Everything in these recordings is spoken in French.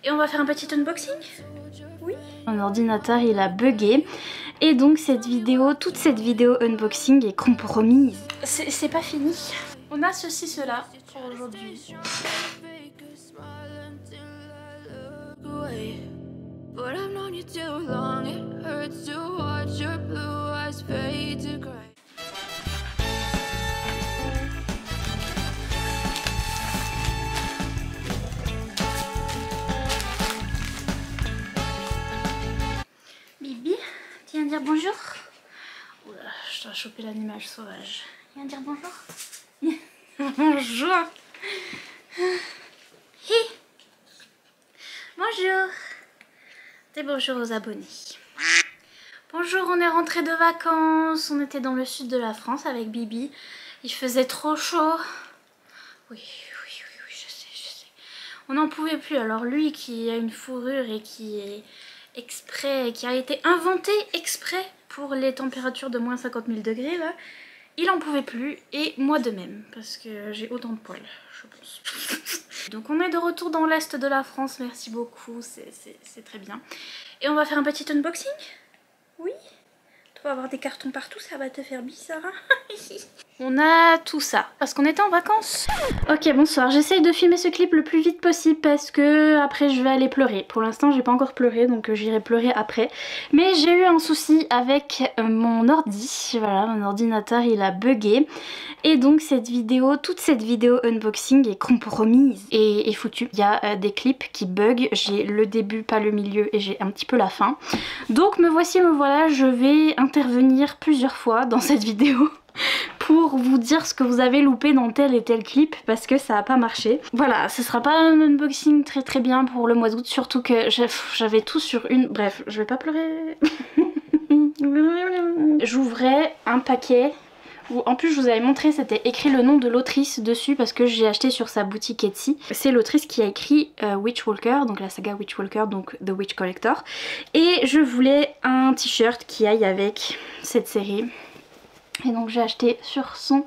Et on va faire un petit unboxing. Oui. Mon ordinateur il a bugué. Et donc cette vidéo, toute cette vidéo unboxing est compromise. C'est pas fini. On a ceci, cela pour aujourd'hui. Bibi, tu viens dire bonjour? Oula, je dois choper l'animal sauvage. Viens dire bonjour. Bonjour. Hi. Bonjour. Et bonjour aux abonnés. Bonjour, on est rentré de vacances. On était dans le sud de la France avec Bibi. Il faisait trop chaud. Oui, je sais. On n'en pouvait plus. Alors lui qui a une fourrure et qui est exprès, qui a été inventé exprès pour les températures de moins 50 000 degrés là, il en pouvait plus et moi de même parce que j'ai autant de poils je pense. Donc on est de retour dans l'est de la France, merci beaucoup, c'est très bien. Et on va faire un petit unboxing. Oui, tu vas avoir des cartons partout, ça va te faire bizarre. On a tout ça parce qu'on était en vacances. Ok, bonsoir, j'essaye de filmer ce clip le plus vite possible parce que après je vais aller pleurer. Pour l'instant j'ai pas encore pleuré donc j'irai pleurer après. Mais j'ai eu un souci avec mon ordi, voilà, mon ordinateur il a bugué. Et donc cette vidéo, toute cette vidéo unboxing est compromise et foutue. Il y a des clips qui bug, j'ai le début, pas le milieu et j'ai un petit peu la fin. Donc me voici, me voilà, je vais intervenir plusieurs fois dans cette vidéo pour vous dire ce que vous avez loupé dans tel et tel clip parce que ça a pas marché. Voilà, ce sera pas un unboxing très bien pour le mois d'août, surtout que j'avais tout sur une... Bref, je vais pas pleurer. J'ouvrais un paquet où en plus je vous avais montré, c'était écrit le nom de l'autrice dessus parce que j'ai acheté sur sa boutique Etsy. C'est l'autrice qui a écrit Witchwalker, donc la saga Witchwalker, donc The Witch Collector. Et je voulais un t-shirt qui aille avec cette série. Et donc j'ai acheté sur son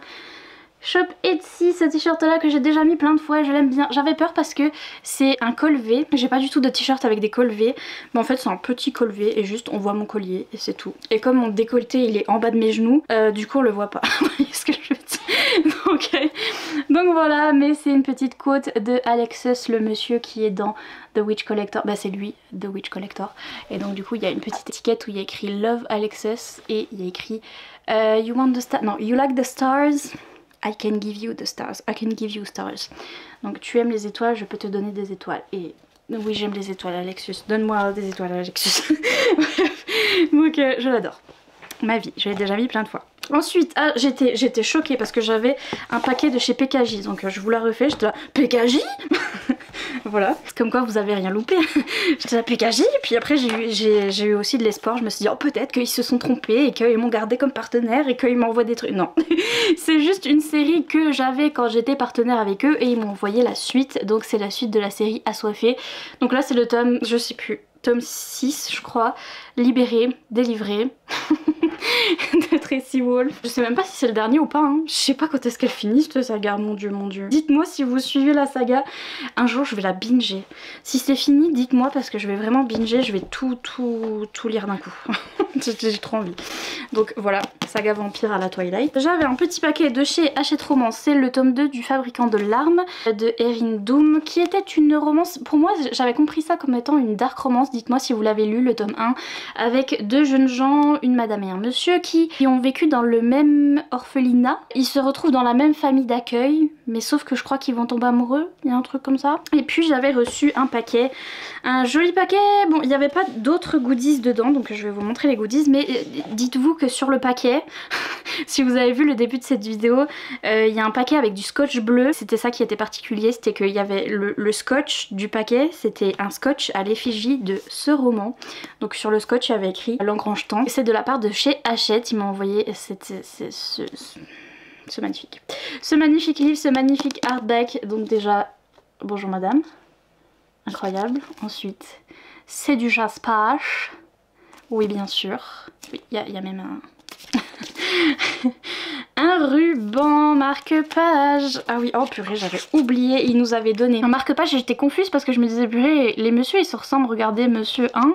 shop Etsy ce t-shirt là que j'ai déjà mis plein de fois et je l'aime bien. J'avais peur parce que c'est un col V, j'ai pas du tout de t-shirt avec des cols V, mais en fait c'est un petit col V et juste on voit mon collier et c'est tout. Et comme mon décolleté il est en bas de mes genoux, du coup on le voit pas. Vous voyez ce que je veux dire? Donc voilà, mais c'est une petite quote de Alexis, le monsieur qui est dans The Witch Collector, bah c'est lui, The Witch Collector. Et donc du coup il y a une petite étiquette où il y a écrit Love Alexis et il y a écrit You want the stars, non, you like the stars, I can give you the stars, I can give you stars. Donc tu aimes les étoiles, je peux te donner des étoiles. Et oui, j'aime les étoiles, Alexis, donne-moi des étoiles, Alexis. Donc je l'adore, ma vie, je l'ai déjà mis plein de fois. Ensuite, ah, j'étais choquée parce que j'avais un paquet de chez PKJ, donc je vous la refais, j'étais là, PKJ. Voilà, comme quoi vous avez rien loupé. J'étais là, PKJ, puis après j'ai eu aussi de l'espoir, je me suis dit, oh peut-être qu'ils se sont trompés et qu'ils m'ont gardé comme partenaire et qu'ils m'envoient des trucs. Non, c'est juste une série que j'avais quand j'étais partenaire avec eux et ils m'ont envoyé la suite, donc c'est la suite de la série Assoiffée. Donc là c'est le tome, je sais plus, tome 6 je crois, Libéré, délivré. De Tracy Wolf. Je sais même pas si c'est le dernier ou pas, hein. Je sais pas quand est-ce qu'elle finit cette saga, mon dieu. Dites-moi si vous suivez la saga, un jour je vais la binger. Si c'est fini, dites-moi parce que je vais vraiment binger, je vais tout lire d'un coup. J'ai trop envie. Donc voilà, saga vampire à la Twilight. J'avais un petit paquet de chez Hachette Romance, c'est le tome 2 du Fabricant de larmes de Erin Doom, qui était une romance, pour moi j'avais compris ça comme étant une dark romance, dites-moi si vous l'avez lu, le tome 1, avec deux jeunes gens, une madame et un monsieur, qui ont vécu dans le même orphelinat. Ils se retrouvent dans la même famille d'accueil, mais sauf que je crois qu'ils vont tomber amoureux, il y a un truc comme ça. Et puis j'avais reçu un paquet, un joli paquet, bon il n'y avait pas d'autres goodies dedans, donc je vais vous montrer les goodies, mais dites-vous que sur le paquet, si vous avez vu le début de cette vidéo, il y a un paquet avec du scotch bleu, c'était ça qui était particulier, c'était qu'il y avait le scotch du paquet, c'était un scotch à l'effigie de ce roman, donc sur le scotch il y avait écrit L'Engrange-Temps, c'est de la part de chez Hachette, ils m'ont envoyé ce magnifique livre, ce magnifique hardback, donc déjà, bonjour madame, incroyable. Ensuite, c'est du Jaspache, oui bien sûr, oui, il y a même un un ruban marque-page. Ah oui, oh purée, j'avais oublié, il nous avait donné un marque-page et j'étais confuse parce que je me disais purée, les messieurs ils se ressemblent, regardez monsieur 1,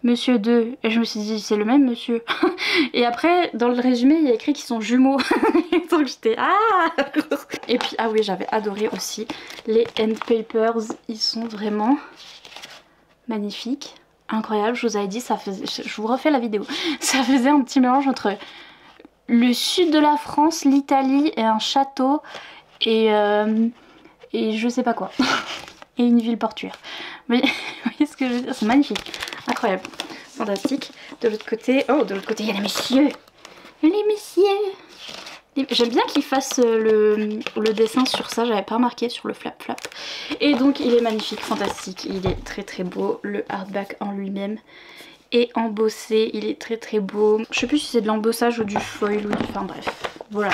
monsieur 2, et je me suis dit c'est le même monsieur. Et après dans le résumé il y a écrit qu'ils sont jumeaux. Donc j'étais ah. Et puis ah oui, j'avais adoré aussi les end papers, ils sont vraiment magnifiques, incroyables. Je vous avais dit, ça faisait, je vous refais la vidéo, ça faisait un petit mélange entre le sud de la France, l'Italie et un château et je sais pas quoi. Et une ville portuaire. Mais vous voyez ce que je veux dire, c'est magnifique, incroyable, fantastique. De l'autre côté, oh de l'autre côté il y a les messieurs. Les messieurs. J'aime bien qu'il fasse le dessin sur ça, j'avais pas remarqué sur le flap flap. Et donc il est magnifique, fantastique, il est très très beau, le hardback en lui-même est embossé, il est très très beau. Je sais plus si c'est de l'embossage ou du foil ou du... Enfin bref, voilà,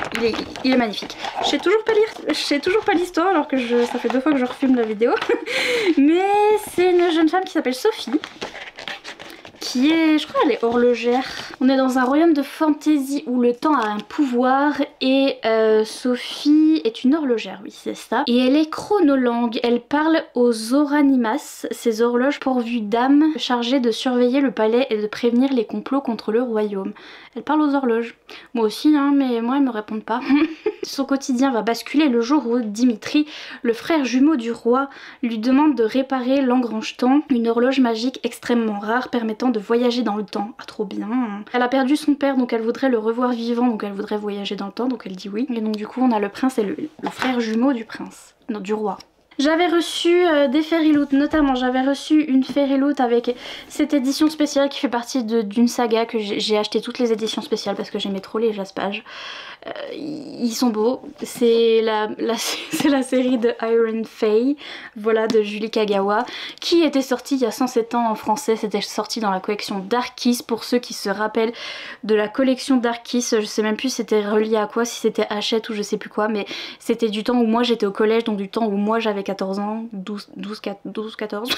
il est magnifique. Je sais toujours pas lire, je sais toujours pas l'histoire alors que ça fait 2 fois que je refilme la vidéo. Mais c'est une jeune femme qui s'appelle Sophie. Qui est, je crois elle est horlogère. On est dans un royaume de fantasy où le temps a un pouvoir et Sophie est une horlogère, oui c'est ça. Et elle est chronolangue, elle parle aux Oranimas, ces horloges pourvues d'âmes chargées de surveiller le palais et de prévenir les complots contre le royaume. Elle parle aux horloges. Moi aussi hein, mais moi elles me répondent pas. Son quotidien va basculer le jour où Dimitri, le frère jumeau du roi, lui demande de réparer l'engrange-temps, une horloge magique extrêmement rare permettant de voyager dans le temps. Ah trop bien. Elle a perdu son père donc elle voudrait le revoir vivant, donc elle voudrait voyager dans le temps, donc elle dit oui. Et donc du coup on a le prince et le frère jumeau du prince, non du roi. J'avais reçu des Fairyloot, notamment j'avais reçu une Fairyloot avec cette édition spéciale qui fait partie d'une saga que j'ai acheté toutes les éditions spéciales parce que j'aimais trop les jaspages. Ils sont beaux, c'est la série de Iron Fey, voilà, de Julie Kagawa, qui était sortie il y a 107 ans en français. C'était sorti dans la collection Darkis, pour ceux qui se rappellent de la collection Darkis. Je sais même plus si c'était relié à quoi, si c'était Hachette ou je sais plus quoi, mais c'était du temps où moi j'étais au collège, donc du temps où moi j'avais 14 ans, 12, 14.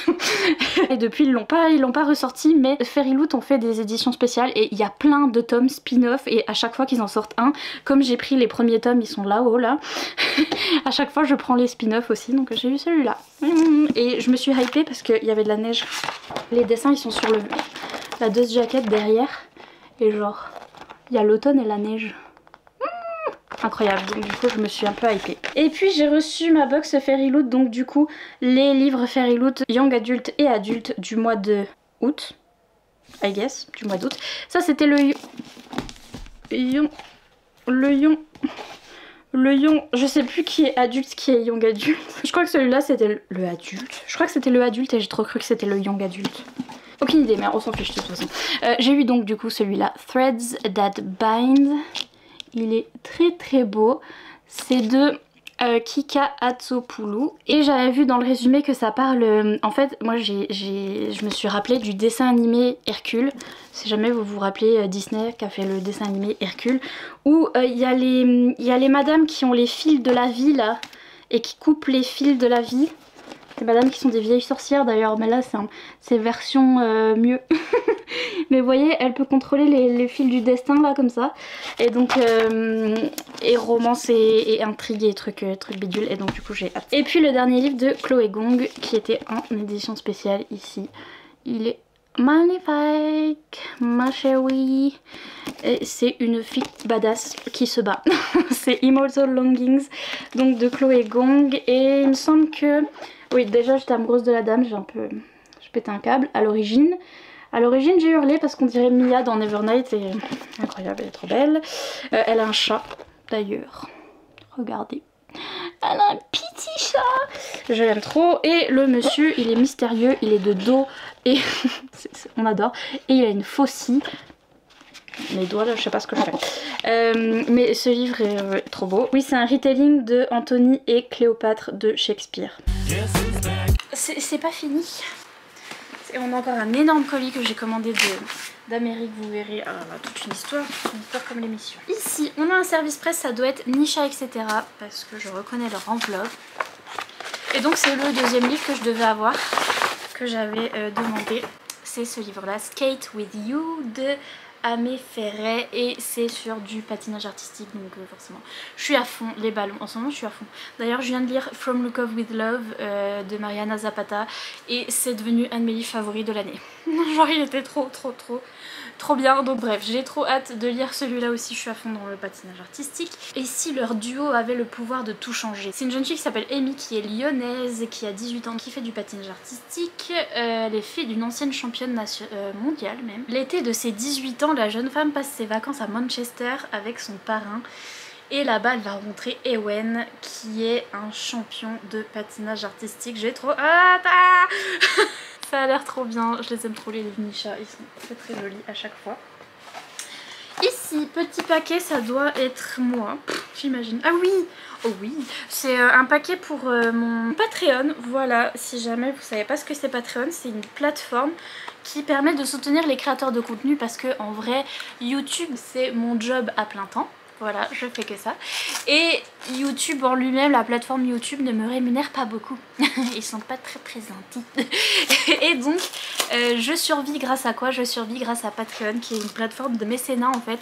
Et depuis ils l'ont pas ressorti, mais Fairyloot ont fait des éditions spéciales et il y a plein de tomes spin-off et à chaque fois qu'ils en sortent un, comme j'ai pris les premiers tomes, ils sont là-haut là, à chaque fois je prends les spin-off aussi, donc j'ai eu celui-là. Et je me suis hypée parce qu'il y avait de la neige. Les dessins ils sont sur la dust jacket derrière et genre il y a l'automne et la neige. Incroyable, donc du coup je me suis un peu hypée. Et puis j'ai reçu ma box Fairyloot, donc du coup les livres Fairyloot Young Adult et Adulte du mois de août, I guess, du mois d'août. Ça c'était le Young, je sais plus qui est adulte, qui est Young Adulte. Je crois que celui-là c'était le adulte. Je crois que c'était le adulte et j'ai trop cru que c'était le Young Adulte. Aucune idée, mais on s'en fiche de toute façon. J'ai eu donc du coup celui-là, Threads That Bind. Il est très très beau. C'est de Kika Atsopoulou. Et j'avais vu dans le résumé que ça parle... en fait, moi je me suis rappelé du dessin animé Hercule. Si jamais vous vous rappelez Disney qui a fait le dessin animé Hercule. Où il y a les madames qui ont les fils de la vie là. Et qui coupent les fils de la vie. Des madames qui sont des vieilles sorcières d'ailleurs. Mais là c'est version mieux. Mais vous voyez, elle peut contrôler les fils du destin là comme ça. Et donc et romance et intrigue et trucs bidule. Et donc du coup j'ai hâte. Et puis le dernier livre de Chloé Gong qui était en édition spéciale ici. Il est magnifique, ma chérie. Et c'est une fille badass qui se bat. C'est Immortal Longings, donc de Chloé Gong. Et il me semble que... Oui, déjà j'étais amoureuse de la dame, je pétais un câble à l'origine. À l'origine j'ai hurlé parce qu'on dirait Mia dans Nevernight et incroyable, elle est trop belle. Elle a un chat d'ailleurs, regardez. Elle a un petit chat, je l'aime trop. Et le monsieur il est mystérieux, il est de dos et on adore. Et il a une faucille. Mes doigts là, je sais pas ce que je fais. Mais ce livre est trop beau. Oui, c'est un retelling de Anthony et Cléopâtre de Shakespeare. C'est pas fini. On a encore un énorme colis que j'ai commandé d'Amérique, vous verrez. Ah là là, toute une histoire comme l'émission. Ici, on a un service presse, ça doit être Nisha, etc. Parce que je reconnais leur enveloppe. Et donc c'est le deuxième livre que je devais avoir, que j'avais demandé. C'est ce livre-là, Skate With You de à mes ferrets et c'est sur du patinage artistique, donc forcément je suis à fond les ballons en ce moment, je suis à fond. D'ailleurs je viens de lire From Look Off With Love de Mariana Zapata et c'est devenu un de mes livres favoris de l'année. Genre il était trop bien, donc bref j'ai trop hâte de lire celui-là aussi, je suis à fond dans le patinage artistique. Et si leur duo avait le pouvoir de tout changer? C'est une jeune fille qui s'appelle Amy, qui est lyonnaise, qui a 18 ans, qui fait du patinage artistique. Elle est fille d'une ancienne championne mondiale même. L'été de ses 18 ans, la jeune femme passe ses vacances à Manchester avec son parrain. Et là-bas, elle va rencontrer Ewen, qui est un champion de patinage artistique. J'ai trop hâte. Ça a l'air trop bien, je les aime trop les livres Nisha, ils sont très jolis à chaque fois. Ici, petit paquet, ça doit être moi, j'imagine. Ah oui, oh oui, c'est un paquet pour mon Patreon. Voilà, si jamais vous savez pas ce que c'est Patreon, c'est une plateforme qui permet de soutenir les créateurs de contenu parce que en vrai, YouTube c'est mon job à plein temps. Voilà, je fais que ça. Et YouTube en lui-même, la plateforme YouTube ne me rémunère pas beaucoup. Ils sont pas très gentils. Et donc, je survis grâce à quoi? Je survis grâce à Patreon, qui est une plateforme de mécénat en fait.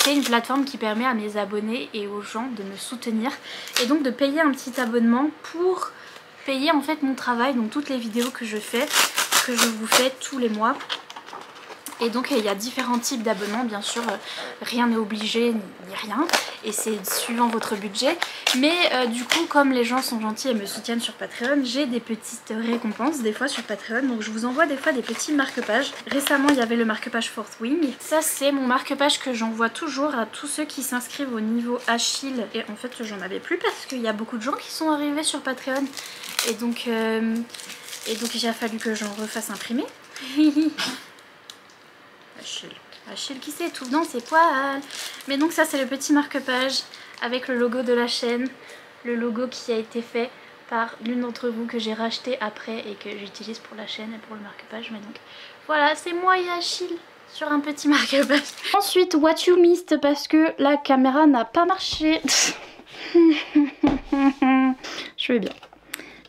C'est une plateforme qui permet à mes abonnés et aux gens de me soutenir. Et donc de payer un petit abonnement pour payer en fait mon travail. Donc toutes les vidéos que je fais, que je vous fais tous les mois. Et donc il y a différents types d'abonnements, bien sûr, rien n'est obligé ni rien, et c'est suivant votre budget. Mais du coup, comme les gens sont gentils et me soutiennent sur Patreon, j'ai des petites récompenses des fois sur Patreon. Donc je vous envoie des fois des petits marque-pages. Récemment, il y avait le marque-page Fourth Wing. Ça, c'est mon marque-page que j'envoie toujours à tous ceux qui s'inscrivent au niveau Achille. Et en fait, j'en avais plus parce qu'il y a beaucoup de gens qui sont arrivés sur Patreon. Et donc il a fallu que j'en refasse imprimer. Achille qui s'étouffe dans ses poils. Mais donc ça c'est le petit marque-page avec le logo de la chaîne. Le logo qui a été fait par l'une d'entre vous que j'ai racheté après et que j'utilise pour la chaîne et pour le marque-page. Mais donc voilà, c'est moi et Achille sur un petit marque-page. Ensuite, What You Missed, parce que la caméra n'a pas marché. Je vais bien.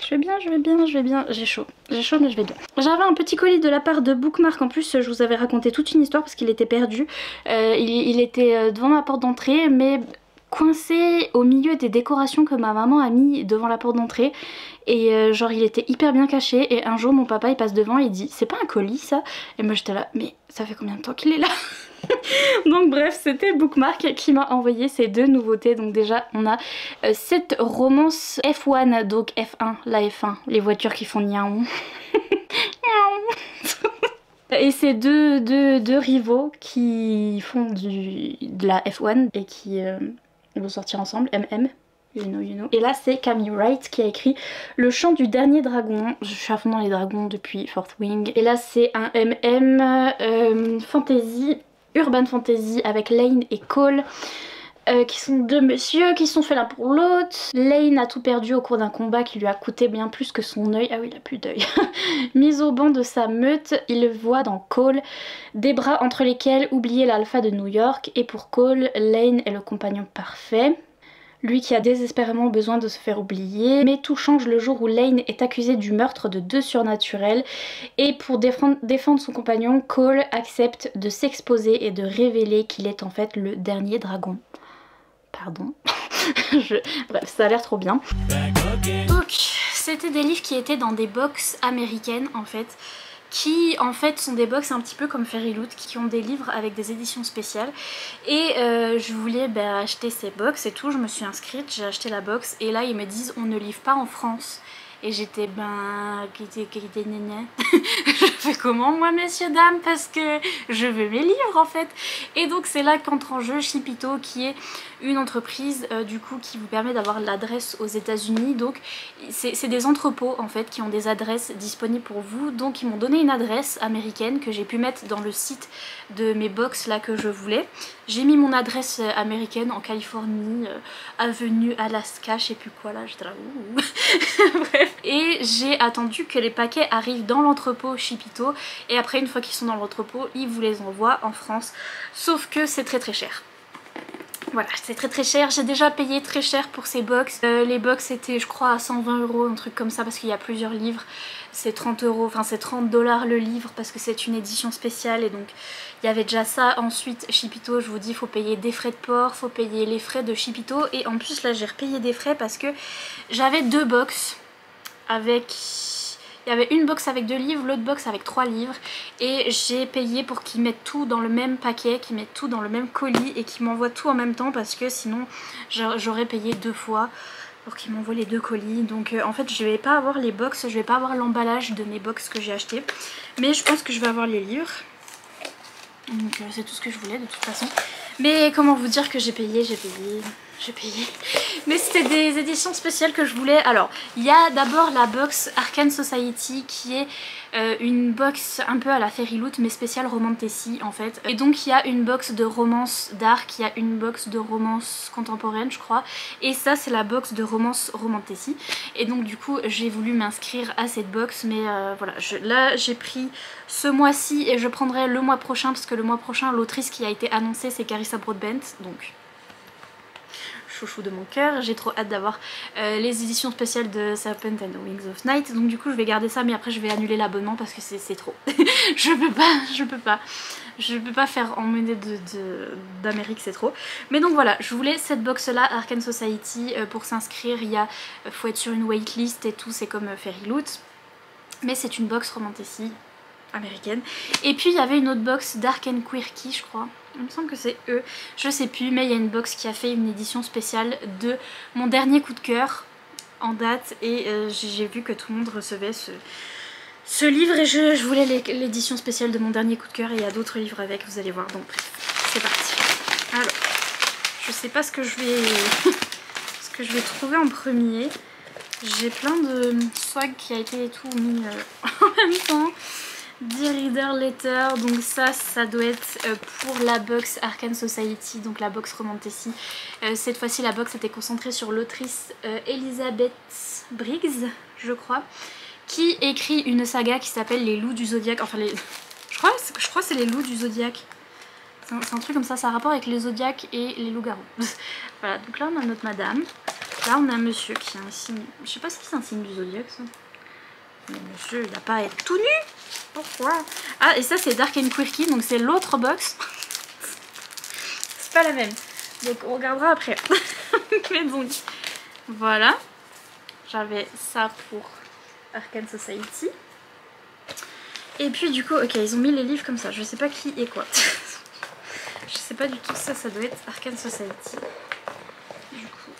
Je vais bien, j'ai chaud mais je vais bien. J'avais un petit colis de la part de Bookmark, en plus je vous avais raconté toute une histoire parce qu'il était perdu. Il était devant ma porte d'entrée mais coincé au milieu des décorations que ma maman a mis devant la porte d'entrée. Et genre il était hyper bien caché et un jour mon papa il passe devant et il dit c'est pas un colis ça? Et moi j'étais là mais ça fait combien de temps qu'il est là? Donc bref, c'était Bookmark qui m'a envoyé ces deux nouveautés. Donc déjà on a cette romance F1, donc F1, la F1, les voitures qui font niaou. Et c'est deux rivaux qui font de la F1 et qui vont sortir ensemble, MM. You know. Et là c'est Camille Wright qui a écrit Le chant du dernier dragon. Je suis à fond dans les dragons depuis Fourth Wing. Et là c'est un MM fantasy, urban fantasy avec Lane et Cole. Qui sont deux messieurs qui sont faits l'un pour l'autre. Lane a tout perdu au cours d'un combat qui lui a coûté bien plus que son œil. Ah oui, il a plus d'œil. Mis au banc de sa meute, il voit dans Cole des bras entre lesquels oublier l'alpha de New York. Et pour Cole, Lane est le compagnon parfait. Lui qui a désespérément besoin de se faire oublier. Mais tout change le jour où Lane est accusé du meurtre de deux surnaturels. Et pour défendre son compagnon, Cole accepte de s'exposer et de révéler qu'il est en fait le dernier dragon. Pardon. Bref, ça a l'air trop bien. Donc, c'était des livres qui étaient dans des box américaines en fait. Qui en fait sont des box un petit peu comme Fairyloot, qui ont des livres avec des éditions spéciales. Et je voulais acheter ces box et tout, je me suis inscrite, j'ai acheté la box. Et là ils me disent on ne livre pas en France. Et j'étais je fais comment moi messieurs dames, parce que je veux mes livres en fait. Et donc c'est là qu'entre en jeu Shipito, qui est une entreprise du coup qui vous permet d'avoir l'adresse aux États-Unis. Donc c'est des entrepôts en fait qui ont des adresses disponibles pour vous. Donc ils m'ont donné une adresse américaine que j'ai pu mettre dans le site de mes box là que je voulais. J'ai mis mon adresse américaine en Californie, avenue Alaska, je sais plus quoi là, j'étais là ouh. Bref. Et j'ai attendu que les paquets arrivent dans l'entrepôt Shipito. Et après une fois qu'ils sont dans l'entrepôt, ils vous les envoient en France. Sauf que c'est très cher. Voilà, c'est très cher. J'ai déjà payé très cher pour ces box. Les box étaient je crois à 120 €, un truc comme ça, parce qu'il y a plusieurs livres. c'est 30 €, enfin c'est 30 $ le livre parce que c'est une édition spéciale et donc il y avait déjà ça. Ensuite Shipito, je vous dis, faut payer des frais de port, faut payer les frais de Shipito et en plus là j'ai repayé des frais parce que j'avais 2 box avec... Il y avait une box avec 2 livres, l'autre box avec 3 livres et j'ai payé pour qu'ils mettent tout dans le même paquet, qu'ils mettent tout dans le même colis et qu'ils m'envoient tout en même temps parce que sinon j'aurais payé 2 fois pour qu'ils m'envoient les 2 colis. Donc en fait je vais pas avoir les box, je vais pas avoir l'emballage de mes box que j'ai acheté, mais je pense que je vais avoir les livres. Donc c'est tout ce que je voulais de toute façon. Mais comment vous dire que j'ai payé. Mais c'était des éditions spéciales que je voulais. Alors il y a d'abord la box Arcane Society qui est une box un peu à la Fairy Loot mais spéciale Romantasy en fait. Et donc il y a une box de romance dark, il y a une box de romance contemporaine je crois. Et ça c'est la box de romance Romantasy. Et donc du coup j'ai voulu m'inscrire à cette box. Mais voilà, là j'ai pris ce mois-ci et je prendrai le mois prochain parce que le mois prochain l'autrice qui a été annoncée c'est Carissa Broadbent. Donc chouchou de mon cœur, j'ai trop hâte d'avoir les éditions spéciales de Serpent and the Wings of Night. Donc du coup je vais garder ça mais après je vais annuler l'abonnement parce que c'est trop. je peux pas faire emmener d'Amérique, c'est trop. Mais donc voilà, je voulais cette box là Arcane Society. Pour s'inscrire faut être sur une waitlist et tout, c'est comme Fairy Loot. Mais c'est une box Romantasy américaine. Et puis il y avait une autre box Dark and Quirky je crois. Il me semble que c'est eux, je sais plus, mais il y a une box qui a fait une édition spéciale de mon dernier coup de cœur en date et j'ai vu que tout le monde recevait ce livre et je voulais l'édition spéciale de mon dernier coup de cœur et il y a d'autres livres avec, vous allez voir, donc c'est parti. Alors, je sais pas ce que je vais trouver en premier, j'ai plein de swag qui a été tout mis en même temps. Dear Reader Letter, donc ça doit être pour la box Arcane Society, donc la box Romantasy. Cette fois-ci la box était concentrée sur l'autrice Elizabeth Briggs, je crois, qui écrit une saga qui s'appelle Les Loups du Zodiaque, enfin je crois que c'est les Loups du Zodiaque. C'est un truc comme ça a rapport avec les zodiaques et les loups-garous. Voilà, donc là on a notre madame, là on a un monsieur qui a un signe, je sais pas si c'est un signe du zodiaque ça. Mais monsieur il n'a pas à être tout nu. Pourquoi? Ah et ça c'est Dark and Quirky, donc c'est l'autre box. C'est pas la même. Donc on regardera après. Mais donc voilà. J'avais ça pour Arcane Society. Et puis du coup, ok, ils ont mis les livres comme ça. Je sais pas qui est quoi. Je sais pas du tout, ça doit être Arcane Society. Du coup.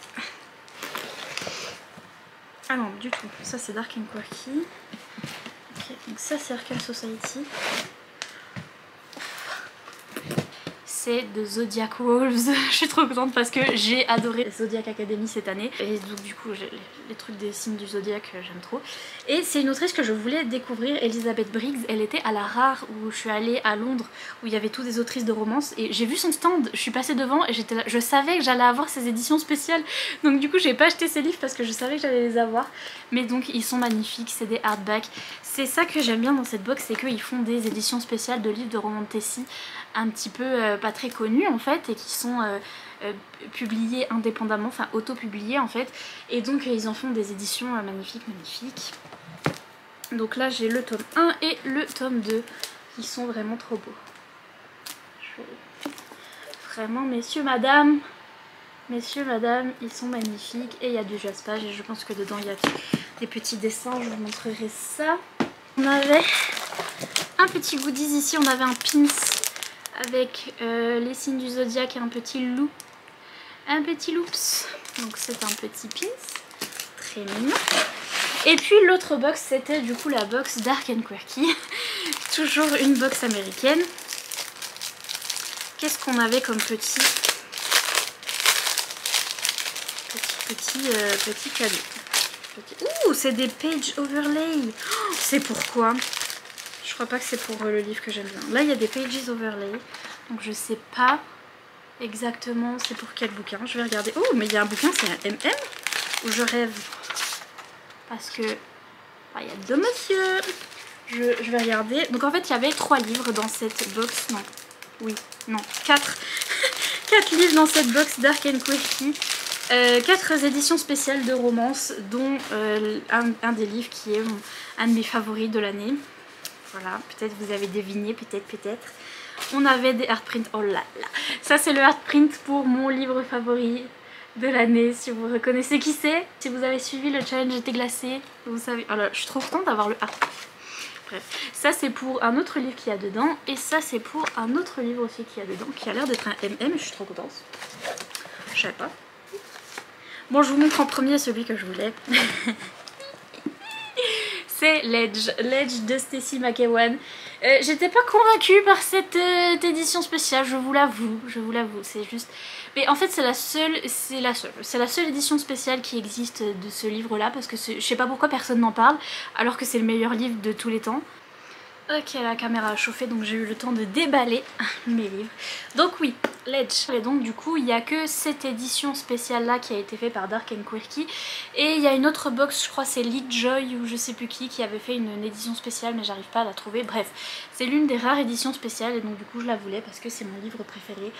Ah non, du tout. Ça c'est Dark and Quirky. Ok, donc ça c'est Arcane Society. C'est de Zodiac Wolves. Je suis trop contente parce que j'ai adoré Zodiac Academy cette année. Et donc du coup les trucs des signes du Zodiac j'aime trop. Et c'est une autrice que je voulais découvrir, Elizabeth Briggs. Elle était à la Rare où je suis allée à Londres où il y avait toutes des autrices de romance. Et j'ai vu son stand, je suis passée devant et j'étais là, je savais que j'allais avoir ces éditions spéciales. Donc du coup j'ai pas acheté ces livres parce que je savais que j'allais les avoir. Mais donc ils sont magnifiques, c'est des hardbacks. C'est ça que j'aime bien dans cette box, c'est qu'ils font des éditions spéciales de livres de Romantasy un petit peu pas très connus en fait et qui sont publiés indépendamment, enfin auto-publiés en fait. Et donc ils en font des éditions magnifiques. Donc là j'ai le tome 1 et le tome 2 qui sont vraiment trop beaux. Vraiment messieurs, madame, ils sont magnifiques et il y a du jaspage et je pense que dedans il y a des petits dessins, je vous montrerai ça. On avait un petit goodies ici, on avait un pins avec les signes du zodiaque et un petit loup. Un petit loups. Donc c'est un petit pins. Très mignon. Et puis l'autre box c'était du coup la box Dark and Quirky. Toujours une box américaine. Qu'est-ce qu'on avait comme petit cadeau? Ouh, c'est des page overlay. Oh, c'est pourquoi? Je crois pas que c'est pour le livre que j'aime bien. Là il y a des pages overlay. Donc je sais pas exactement c'est pour quel bouquin. Je vais regarder. Oh mais il y a un bouquin, c'est un MM où je rêve. Parce que il y a deux monsieur. Je vais regarder. Donc en fait il y avait 3 livres dans cette box. Non. Oui. Non. 4. 4 livres dans cette box Dark and Quirky. 4 éditions spéciales de romance dont un des livres qui est un de mes favoris de l'année. Voilà, peut-être vous avez deviné, peut-être. On avait des Heartprint, oh là là. Ça c'est le Heartprint pour mon livre favori de l'année, si vous reconnaissez qui c'est. Si vous avez suivi le challenge été glacé, vous savez. Alors je suis trop contente d'avoir le Heartprint. Bref, ça c'est pour un autre livre qu'il y a dedans. Et ça c'est pour un autre livre aussi qu'il y a dedans, qui a l'air d'être un MM, je suis trop contente. Je savais pas. Bon, je vous montre en premier celui que je voulais. C'est Ledge de Stacey McEwan. J'étais pas convaincue par cette édition spéciale, je vous l'avoue, c'est juste... Mais en fait c'est la seule édition spéciale qui existe de ce livre là, parce que je sais pas pourquoi personne n'en parle, alors que c'est le meilleur livre de tous les temps. Ok, la caméra a chauffé, donc j'ai eu le temps de déballer mes livres. Donc oui, Ledge. Et donc du coup, il n'y a que cette édition spéciale là qui a été faite par Dark & Quirky. Et il y a une autre box, je crois c'est Lee Joy ou je sais plus qui avait fait une édition spéciale, mais j'arrive pas à la trouver. Bref, c'est l'une des rares éditions spéciales et donc du coup je la voulais parce que c'est mon livre préféré.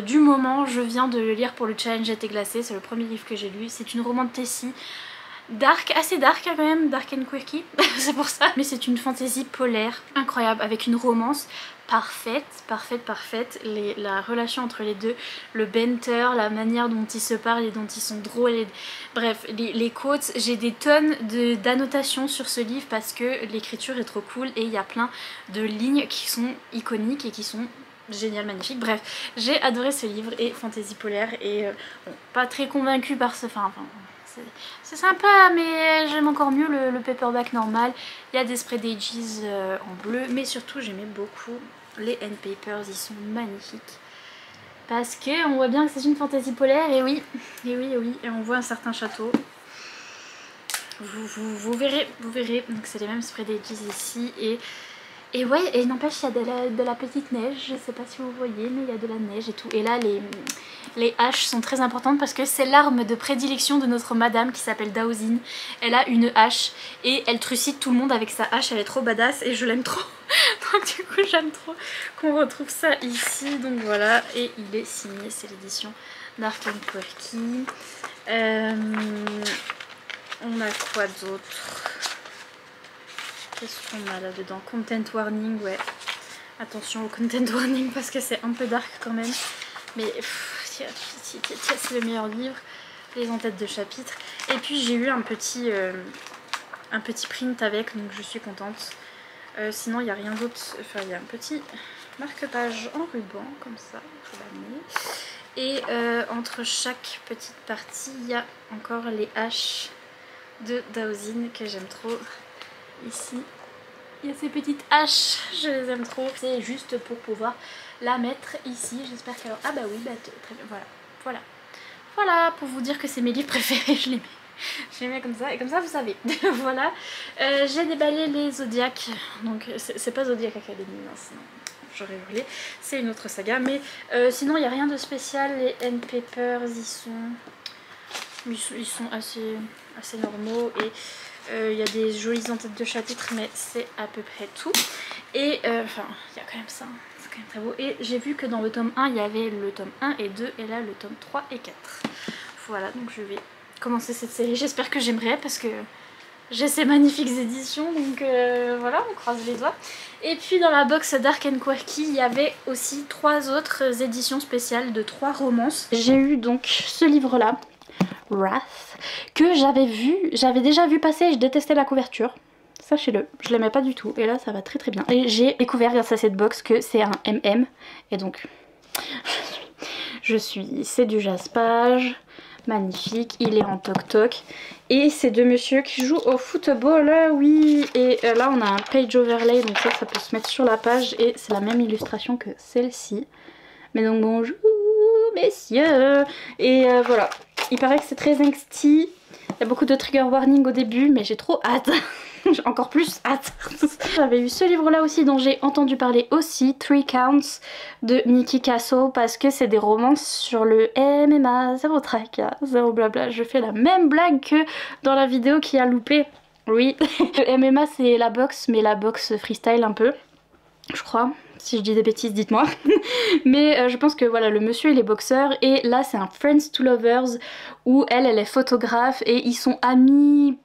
Du moment, je viens de le lire pour le challenge été glacé, c'est le premier livre que j'ai lu. C'est une roman de Tessie. Dark, assez dark quand même, Dark & Quirky, c'est pour ça. Mais c'est une fantasy polaire, incroyable, avec une romance parfaite. La relation entre les deux, le banter, la manière dont ils se parlent et dont ils sont drôles. Bref, les quotes, j'ai des tonnes d'annotations sur ce livre parce que l'écriture est trop cool et il y a plein de lignes qui sont iconiques et qui sont... génial, magnifique. Bref, j'ai adoré ce livre et fantasy polaire et bon, pas très convaincue par ce... Enfin, c'est sympa, mais j'aime encore mieux le paperback normal. Il y a des spread ages en bleu, mais surtout j'aimais beaucoup les end papers, ils sont magnifiques. Parce que on voit bien que c'est une fantasy polaire, et oui, et on voit un certain château. Vous verrez, donc c'est les mêmes spread ages ici, et ouais, et n'empêche, il y a de la petite neige, je sais pas si vous voyez, mais il y a de la neige et tout. Et là, les haches sont très importantes parce que c'est l'arme de prédilection de notre madame qui s'appelle Daozin. Elle a une hache et elle trucide tout le monde avec sa hache, elle est trop badass et je l'aime trop. Donc du coup, j'aime trop qu'on retrouve ça ici. Donc voilà, et il est signé, c'est l'édition Dark & Quirky. On a quoi d'autre ? Qu'est-ce qu'on a là-dedans? Content warning, ouais. Attention au content warning parce que c'est un peu dark quand même. Mais c'est le meilleur livre. Les en-têtes de chapitre. Et puis j'ai eu un petit print avec, donc je suis contente. Sinon il n'y a rien d'autre. Enfin il y a un petit marque-page en ruban, comme ça. Je vais l'amener. Et entre chaque petite partie, il y a encore les haches de Daozin que j'aime trop. Ici, il y a ces petites haches, je les aime trop. C'est juste pour pouvoir la mettre ici. J'espère qu'elle... Ah bah oui, bah très bien, voilà, pour vous dire que c'est mes livres préférés, je les mets comme ça, et comme ça vous savez. Voilà, j'ai déballé les Zodiac, donc c'est pas Zodiac Academy, non, sinon j'aurais hurlé, c'est une autre saga, mais sinon il n'y a rien de spécial. Les end papers, ils sont assez normaux, et il y a des jolies en-têtes de chapitres, mais c'est à peu près tout. Et enfin, il y a quand même ça, c'est quand même très beau. Et j'ai vu que dans le tome 1, il y avait le tome 1 et 2, et là le tome 3 et 4. Voilà, donc je vais commencer cette série. J'espère que j'aimerai parce que j'ai ces magnifiques éditions, donc voilà, on croise les doigts. Et puis dans la box Dark & Quirky, il y avait aussi 3 autres éditions spéciales de 3 romances. J'ai eu donc ce livre-là, Wrath, que j'avais déjà vu passer et je détestais la couverture. Sachez-le, je l'aimais pas du tout et là ça va très bien. Et j'ai découvert grâce à cette box que c'est un MM et donc c'est du jaspage, magnifique, il est en toc-toc et c'est deux messieurs qui jouent au football, oui. Et là on a un page overlay, donc ça peut se mettre sur la page et c'est la même illustration que celle-ci. Mais donc bonjour messieurs. Et voilà, il paraît que c'est très angsty. Il y a beaucoup de trigger warning au début, mais j'ai trop hâte. J'ai encore plus hâte. J'avais eu ce livre là aussi dont j'ai entendu parler aussi, 3 Counts de Nikki Castle, parce que c'est des romances sur le MMA, zéro tracas, zéro blabla. Je fais la même blague que dans la vidéo qui a loupé. Oui, le MMA c'est la boxe, mais la boxe freestyle un peu, je crois. Si je dis des bêtises, dites-moi. Mais je pense que voilà, le monsieur il est boxeur et là c'est un Friends to Lovers où elle est photographe et ils sont amis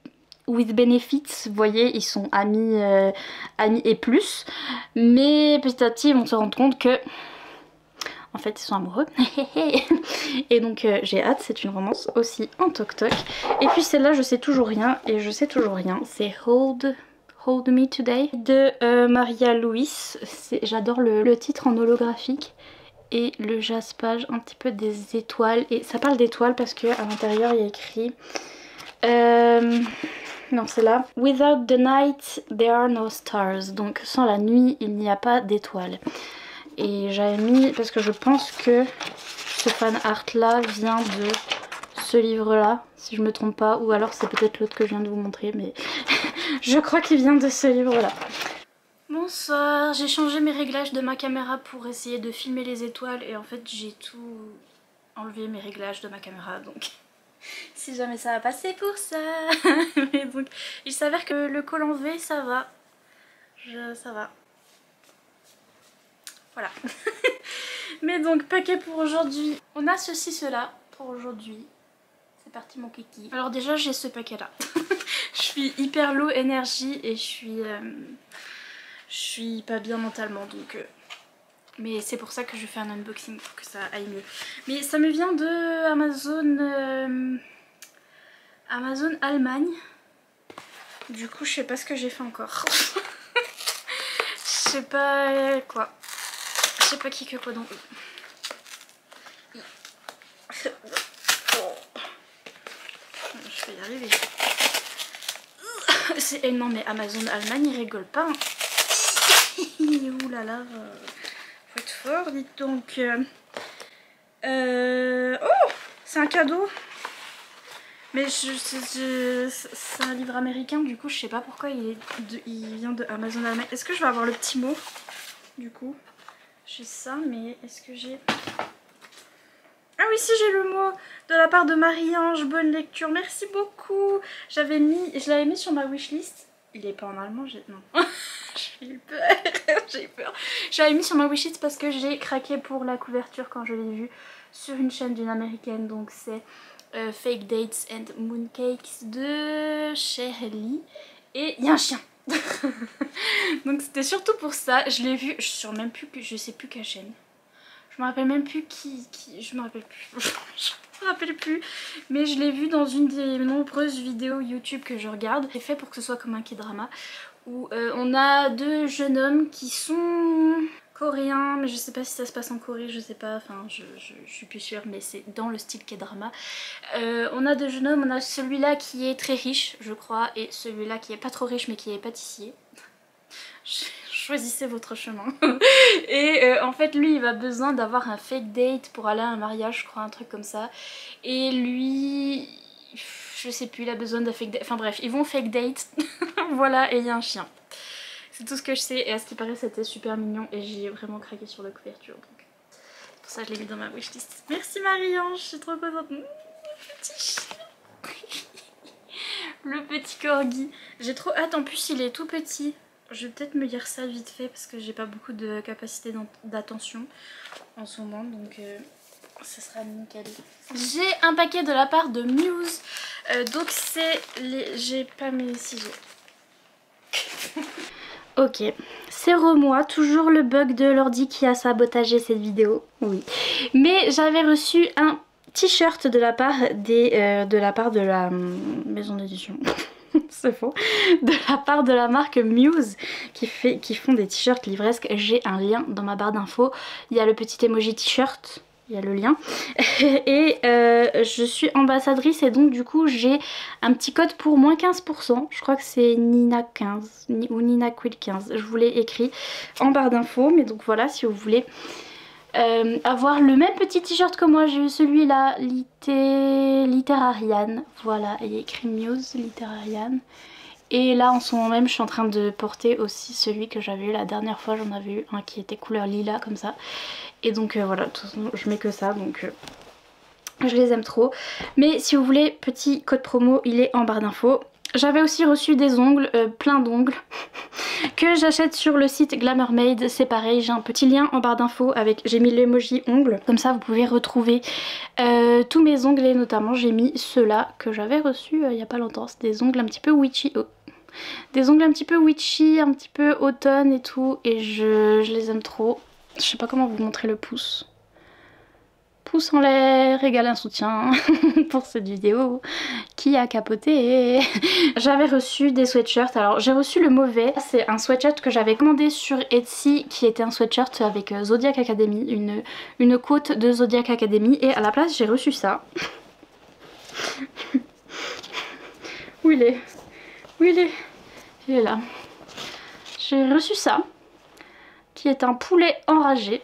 with benefits, vous voyez, ils sont amis, amis et plus. Mais petit à petit, ils vont se rendre compte que... En fait, ils sont amoureux. Et donc, j'ai hâte, c'est une romance aussi en toc-toc. Et puis celle-là, je sais toujours rien, et je sais toujours rien. C'est Hold Me Today de Maria Louis. J'adore le titre en holographique. Et le jaspage, un petit peu des étoiles. Et ça parle d'étoiles parce qu'à l'intérieur, il y a écrit... non, c'est là. Without the night, there are no stars. Donc, sans la nuit, il n'y a pas d'étoiles. Et j'avais mis, parce que je pense que ce fan art là vient de ce livre là, si je me trompe pas, ou alors c'est peut-être l'autre que je viens de vous montrer, mais je crois qu'il vient de ce livre là. Bonsoir, j'ai changé mes réglages de ma caméra pour essayer de filmer les étoiles et en fait j'ai tout enlevé mes réglages de ma caméra, donc si jamais ça va passer pour ça. Mais donc il s'avère que le col en V ça va, ça va. Voilà. Mais donc paquet pour aujourd'hui. On a ceci, cela pour aujourd'hui. C'est parti mon kiki. Alors déjà j'ai ce paquet là. Je suis hyper low énergie et je suis pas bien mentalement donc... Mais c'est pour ça que je fais un unboxing pour que ça aille mieux. Mais ça me vient de Amazon, Amazon Allemagne. Du coup je sais pas ce que j'ai fait encore. Je sais pas quoi. Je sais pas qui que quoi donc. Je vais y arriver. Non mais Amazon Allemagne il rigole pas. Hein. Ouh là là. Faut être fort, dites donc. Oh, c'est un cadeau. Mais c'est un livre américain, du coup je sais pas pourquoi il vient de Amazon Allemagne. Est-ce que je vais avoir le petit mot du coup? J'ai ça, mais est-ce que j'ai... Ah oui, si j'ai le mot de la part de Marie-Ange. Bonne lecture, merci beaucoup. Je l'avais mis sur ma wishlist. Il est pas en allemand, non. J'ai eu peur, j'ai eu peur. Je l'avais mis sur ma wishlist parce que j'ai craqué pour la couverture quand je l'ai vue sur une chaîne d'une américaine. Donc c'est Fake Dates and Mooncakes de Shirley. Et il y a un chien. Donc c'était surtout pour ça. Je l'ai vu, je sais plus quelle chaîne. Je me rappelle même plus je me rappelle plus. Je me rappelle plus. Mais je l'ai vu dans une des nombreuses vidéos YouTube que je regarde. C'est fait pour que ce soit comme un K-drama. Où on a deux jeunes hommes qui sont coréens. Mais je sais pas si ça se passe en Corée, je sais pas. Enfin je suis plus sûre, mais c'est dans le style K-drama. On a deux jeunes hommes, on a celui-là qui est très riche je crois. Et celui-là qui est pas trop riche mais qui est pâtissier. Choisissez votre chemin. Et en fait lui il va besoin d'avoir un fake date pour aller à un mariage, je crois, un truc comme ça. Et lui, je sais plus, il a besoin d'un fake date. Enfin bref, ils vont fake date. Voilà, et il y a un chien. C'est tout ce que je sais. Et à ce qui paraît c'était super mignon et j'ai vraiment craqué sur la couverture. Donc pour ça je l'ai mis dans ma wishlist. Merci Marie-Ange, je suis trop contente. Le petit chien. Le petit corgi. J'ai trop hâte, en plus il est tout petit. Je vais peut-être me lire ça vite fait parce que j'ai pas beaucoup de capacité d'attention en ce moment, donc ce sera nickel. J'ai un paquet de la part de Muse, donc c'est les... J'ai pas mis ici, j'ai... Ok, c'est moi, toujours le bug de l'ordi qui a sabotagé cette vidéo, oui. Mais j'avais reçu un t-shirt de la part de la maison d'édition. C'est faux, de la part de la marque Muse qui font des t-shirts livresques. J'ai un lien dans ma barre d'infos, il y a le petit emoji t-shirt, il y a le lien. Et je suis ambassadrice et donc du coup j'ai un petit code pour moins 15%, je crois que c'est Nina15 ou NinaQuil15, je vous l'ai écrit en barre d'infos. Mais donc voilà, si vous voulez avoir le même petit t-shirt que moi, j'ai eu celui-là, Literarian, voilà, il y a écrit Muse, Literarian. Et là en ce moment même je suis en train de porter aussi celui que j'avais eu la dernière fois, j'en avais eu un qui était couleur lilas comme ça. Et donc voilà, de toute façon je mets que ça, donc je les aime trop. Mais si vous voulez, petit code promo, il est en barre d'infos. J'avais aussi reçu des ongles, plein d'ongles, que j'achète sur le site Glamourmade. C'est pareil, j'ai un petit lien en barre d'infos avec, j'ai mis l'emoji ongles, comme ça vous pouvez retrouver tous mes ongles et notamment j'ai mis ceux-là que j'avais reçus il y a pas longtemps. C'est des ongles un petit peu witchy, des ongles un petit peu witchy, un petit peu automne et tout, et je les aime trop. Je sais pas comment vous montrer le pouce. Pouce en l'air égale un soutien pour cette vidéo qui a capoté. J'avais reçu des sweatshirts, alors j'ai reçu le mauvais, c'est un sweatshirt que j'avais commandé sur Etsy qui était un sweatshirt avec Zodiac Academy, une quote de Zodiac Academy, et à la place j'ai reçu ça. Où il est? Où il est? Il est là. J'ai reçu ça, qui est un poulet enragé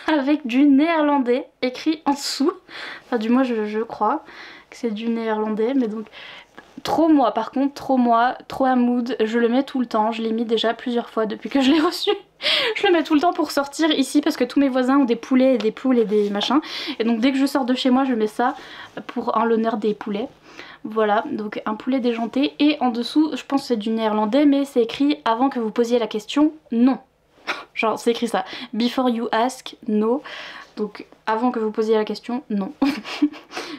avec du néerlandais écrit en dessous. Enfin du moins je crois que c'est du néerlandais, mais donc trop moi par contre, trop moi, trop un mood. Je le mets tout le temps, je l'ai mis déjà plusieurs fois depuis que je l'ai reçu. Je le mets tout le temps pour sortir ici parce que tous mes voisins ont des poulets et des poules et des machins. Et donc dès que je sors de chez moi je mets ça pour en l'honneur des poulets. Voilà, donc un poulet déjanté, et en dessous je pense que c'est du néerlandais mais c'est écrit avant que vous posiez la question, non. Genre c'est écrit ça, before you ask, no. Donc avant que vous posiez la question, non.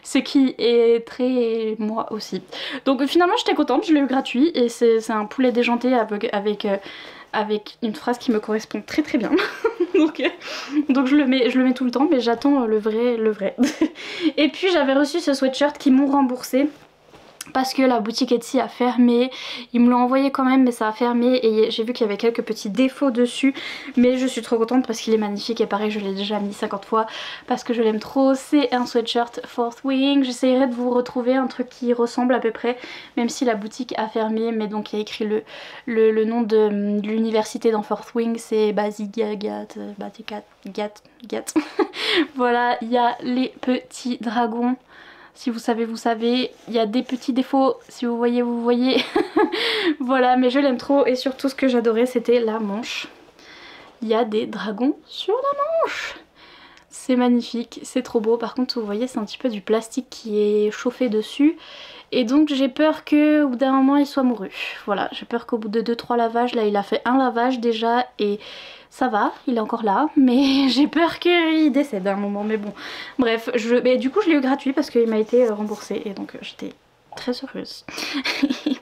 Ce qui est très moi aussi. Donc finalement j'étais contente, je l'ai eu gratuit et c'est un poulet déjanté avec une phrase qui me correspond très très bien. donc je le mets tout le temps, mais j'attends le vrai. Et puis j'avais reçu ce sweatshirt qui m'ont remboursé parce que la boutique Etsy a fermé. Ils me l'ont envoyé quand même mais ça a fermé et j'ai vu qu'il y avait quelques petits défauts dessus, mais je suis trop contente parce qu'il est magnifique et pareil je l'ai déjà mis 50 fois parce que je l'aime trop. C'est un sweatshirt Fourth Wing. J'essayerai de vous retrouver un truc qui ressemble à peu près, même si la boutique a fermé, mais donc il y a écrit le nom de l'université dans Fourth Wing, c'est Basigat. Voilà, il y a les petits dragons. Si vous savez, vous savez. Il y a des petits défauts. Si vous voyez, vous voyez. Voilà, mais je l'aime trop. Et surtout, ce que j'adorais, c'était la manche. Il y a des dragons sur la manche. C'est magnifique, c'est trop beau. Par contre, vous voyez, c'est un petit peu du plastique qui est chauffé dessus. Et donc, j'ai peur qu'au bout d'un moment, il soit mouru. Voilà, j'ai peur qu'au bout de 2-3 lavages, là, il a fait un lavage déjà et... ça va, il est encore là, mais j'ai peur qu'il décède à un moment, mais bon. Bref, mais du coup je l'ai eu gratuit parce qu'il m'a été remboursé et donc j'étais très heureuse.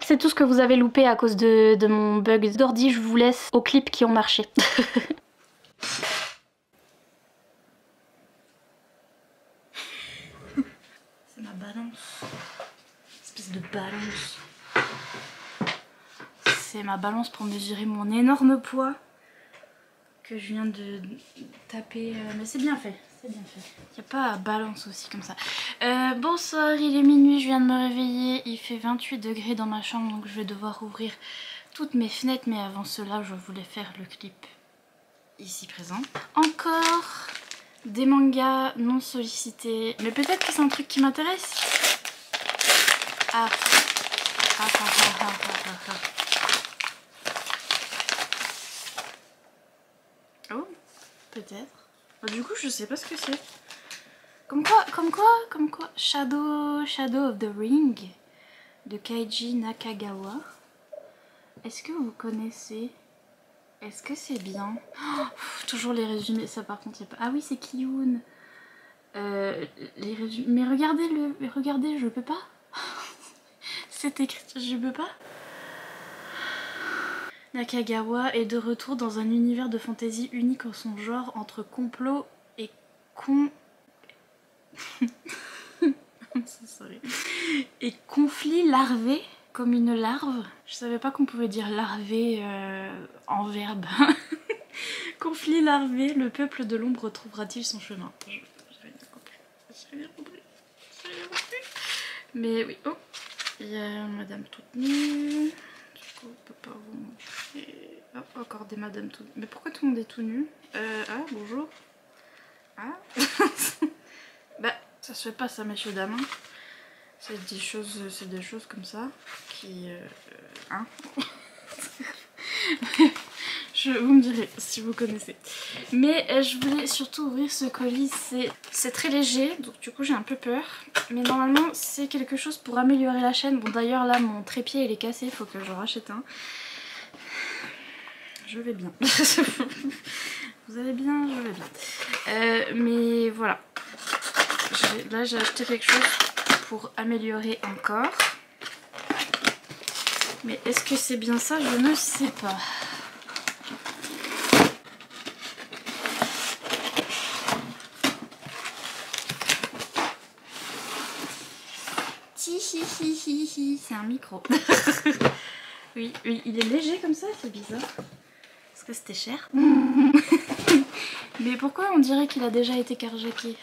C'est tout ce que vous avez loupé à cause de mon bug d'ordi, je vous laisse aux clips qui ont marché. C'est ma balance. Espèce de balance. C'est ma balance pour mesurer mon énorme poids que je viens de taper, mais c'est bien fait, c'est bien fait. Il n'y a pas à balance aussi comme ça. Bonsoir, il est minuit, je viens de me réveiller, il fait 28 degrés dans ma chambre donc je vais devoir ouvrir toutes mes fenêtres, mais avant cela je voulais faire le clip ici présent. Encore des mangas non sollicités, mais peut-être que c'est un truc qui m'intéresse. Ah. Oh, peut-être. Du coup, je sais pas ce que c'est. Comme quoi, Shadow of the Ring de Keiji Nakagawa. Est-ce que vous connaissez? Est-ce que c'est bien? Toujours les résumés, ça par contre, pas... Ah oui, c'est Kiyun. Les résumés... Mais regardez, je peux pas. C'est écrit, je peux pas. Nakagawa est de retour dans un univers de fantasy unique en son genre, entre complot et et conflit larvé, comme une larve. Je savais pas qu'on pouvait dire larvé en verbe. Conflit larvé, le peuple de l'ombre trouvera-t-il son chemin? J'avais bien compris. Mais oui, oh, il y a Madame toute nue. On peut pas vous montrer. Oh, encore des madames tout nues. Mais pourquoi tout le monde est tout nu? Ah, bonjour. Ah. Bah, ça se fait pas ça, messieurs dames. C'est des choses comme ça qui... hein. Vous me direz si vous connaissez. Mais je voulais surtout ouvrir ce colis. C'est très léger, donc du coup j'ai un peu peur. Mais normalement c'est quelque chose pour améliorer la chaîne. Bon d'ailleurs là mon trépied il est cassé, il faut que j'en rachète un. Je vais bien. Vous allez bien, je vais bien. Mais voilà. Là j'ai acheté quelque chose pour améliorer encore. Mais est-ce que c'est bien ça? Je ne sais pas. C'est un micro. Oui, il est léger comme ça, c'est bizarre. Parce que c'était cher. Mais pourquoi on dirait qu'il a déjà été carjacké?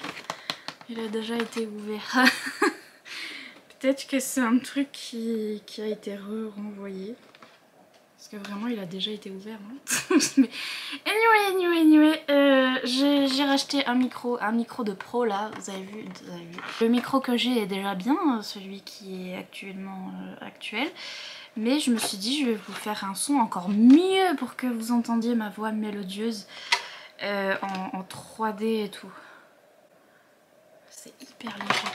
Il a déjà été ouvert. Peut-être que c'est un truc qui a été renvoyé. Parce que vraiment il a déjà été ouvert. Hein. Mais anyway, j'ai racheté un micro de pro là, vous avez vu. Le micro que j'ai est déjà bien, celui qui est actuellement actuel. Mais je me suis dit je vais vous faire un son encore mieux pour que vous entendiez ma voix mélodieuse en 3D et tout. C'est hyper léger.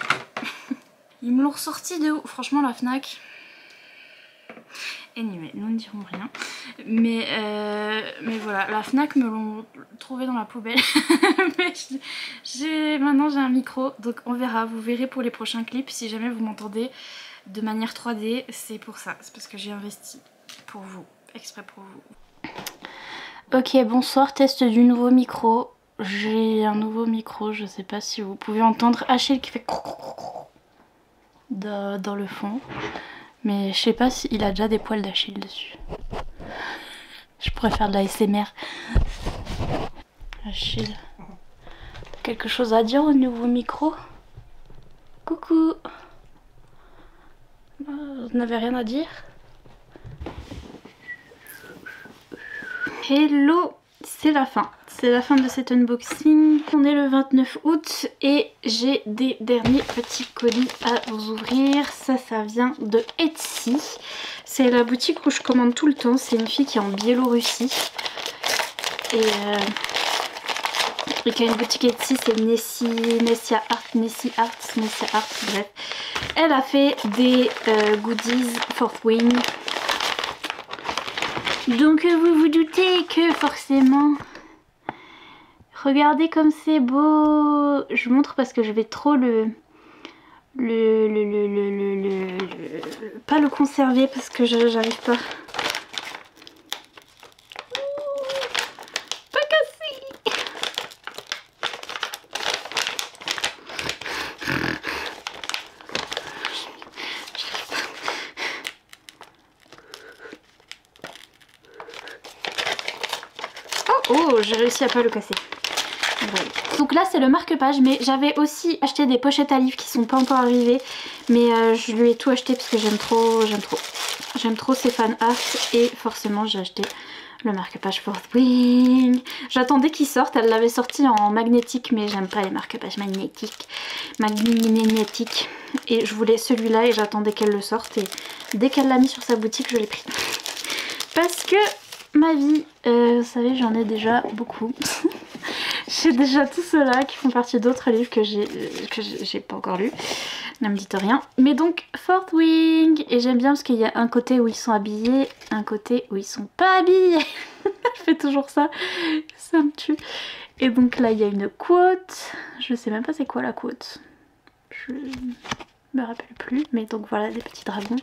Ils me l'ont ressorti de où? Franchement la Fnac. Anyway, nous ne dirons rien. Mais voilà, la Fnac me l'ont trouvé dans la poubelle. Mais maintenant j'ai un micro, donc on verra. Vous verrez pour les prochains clips. Si jamais vous m'entendez de manière 3D, c'est pour ça. C'est parce que j'ai investi pour vous, exprès pour vous. Ok, bonsoir, test du nouveau micro. J'ai un nouveau micro, je sais pas si vous pouvez entendre Achille qui fait dans le fond. Mais je sais pas s'il a déjà des poils d'Achille dessus. Je pourrais faire de la SMR. Achille. T'as quelque chose à dire au nouveau micro? Coucou. Vous n'avez rien à dire? Hello. C'est la fin. C'est la fin de cet unboxing. On est le 29 août et j'ai des derniers petits colis à vous ouvrir. Ça vient de Etsy. C'est la boutique où je commande tout le temps. C'est une fille qui est en Biélorussie. Et qui a une boutique Etsy, c'est Nessia Art, bref. Elle a fait des goodies Fourth Wing. Donc vous vous doutez que forcément... Regardez comme c'est beau. Je montre parce que je vais trop pas le conserver parce que j'arrive pas. Pas cassé. Oh, j'ai réussi à pas le casser. Voilà. Donc là c'est le marque-page, mais j'avais aussi acheté des pochettes à livres qui sont pas encore arrivées, mais je lui ai tout acheté parce que j'aime trop ces fan art et forcément j'ai acheté le marque-page Fourth Wing. J'attendais qu'il sorte, elle l'avait sorti en magnétique mais j'aime pas les marque-pages magnétiques, et je voulais celui-là et j'attendais qu'elle le sorte et dès qu'elle l'a mis sur sa boutique je l'ai pris parce que ma vie, vous savez, j'en ai déjà beaucoup. J'ai déjà tout cela qui font partie d'autres livres que j'ai pas encore lus. Ne me dites rien. Mais donc, Fourth Wing. Et j'aime bien parce qu'il y a un côté où ils sont habillés, un côté où ils sont pas habillés. Je fais toujours ça. Ça me tue. Et donc là, il y a une quote. Je sais même pas c'est quoi la quote. Je me rappelle plus. Mais donc voilà, des petits dragons.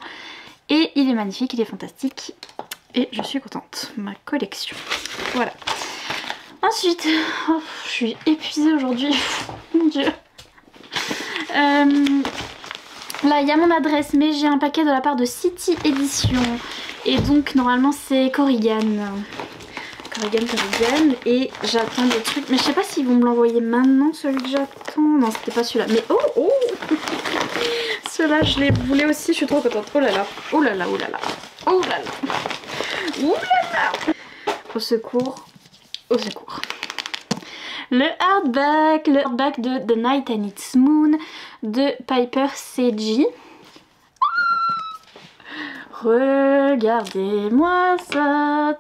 Et il est magnifique, il est fantastique. Et je suis contente. Ma collection. Voilà. Ensuite, oh, je suis épuisée aujourd'hui. Mon dieu. Là, il y a mon adresse, mais j'ai un paquet de la part de City Edition. Et donc, normalement, c'est Corrigan. Et j'attends des trucs. Mais je sais pas s'ils vont me l'envoyer maintenant, celui que j'attends. Non, c'était pas celui-là. Mais oh ceux-là, je les voulais aussi. Je suis trop contente. Oh là là. Oh là là, oh là là. Oh là là. Ouh là là. Au secours. Au secours. Le hardback de The Night and Its Moon de Piper Seiji. Regardez-moi ça.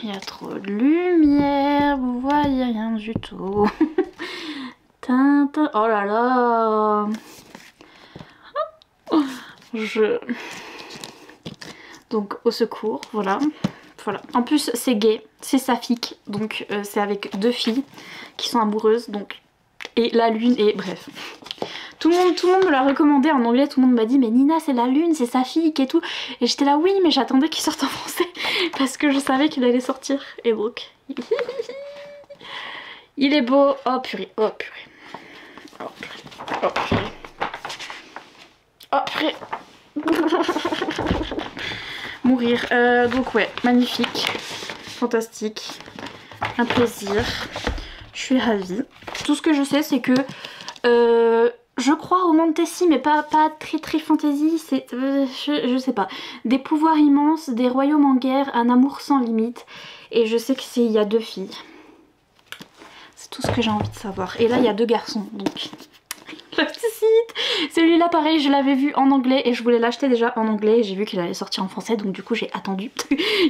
Il y a trop de lumière, vous voyez rien du tout. Tintin. Oh là là. Donc au secours, voilà. Voilà. En plus c'est gay, c'est saphique, donc c'est avec deux filles qui sont amoureuses, donc et la lune et bref. Tout le monde me l'a recommandé en anglais, tout le monde m'a dit mais Nina c'est la lune, c'est saphique et tout. Et j'étais là oui mais j'attendais qu'il sorte en français parce que je savais qu'il allait sortir. Et donc il est beau. Oh purée, oh purée. Oh purée, oh purée. Oh purée. Mourir. Donc ouais, magnifique, fantastique, un plaisir. Je suis ravie. Tout ce que je sais c'est que je crois au fantasy mais pas très fantasy, c'est je sais pas. Des pouvoirs immenses, des royaumes en guerre, un amour sans limite. Et je sais qu'il y a deux filles. C'est tout ce que j'ai envie de savoir. Et là il y a deux garçons donc... Le petit site. Celui-là pareil je l'avais vu en anglais et je voulais l'acheter déjà en anglais. J'ai vu qu'il allait sortir en français donc du coup j'ai attendu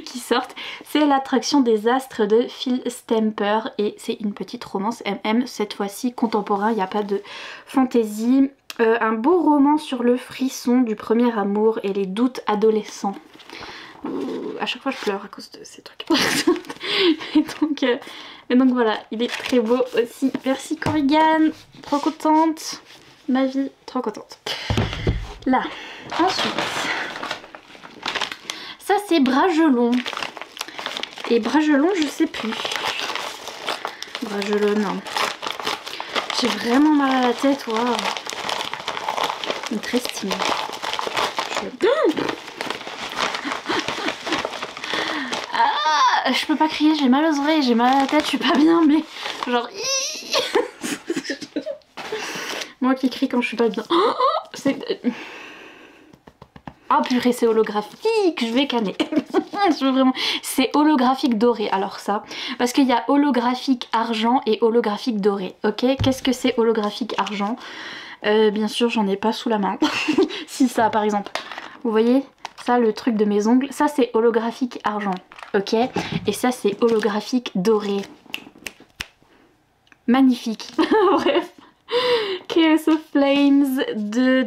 qu'il sorte. C'est l'attraction des astres de Phil Stamper et c'est une petite romance MM cette fois-ci contemporain, il n'y a pas de fantaisie. Un beau roman sur le frisson du premier amour et les doutes adolescents. À chaque fois je pleure à cause de ces trucs. Et donc voilà, il est très beau aussi. Merci Corrigan, trop contente. Ma vie, trop contente. Là, ensuite, ça c'est Bragelonne. Et Bragelonne, je sais plus. Bragelonne, non. J'ai vraiment mal à la tête, waouh. Une très stylée. Je peux pas crier, j'ai mal aux oreilles, j'ai mal à la tête, je suis pas bien, mais genre... Moi qui crie quand je suis pas bien. C'est... Ah purée, c'est holographique, je vais canner. Je veux vraiment... C'est holographique doré, alors ça. Parce qu'il y a holographique argent et holographique doré, ok? Qu'est-ce que c'est holographique argent? Bien sûr, j'en ai pas sous la main. Si ça, par exemple. Vous voyez? Ça, le truc de mes ongles, ça c'est holographique argent, ok? Et ça c'est holographique doré. Magnifique. Bref. Chaos of Flames de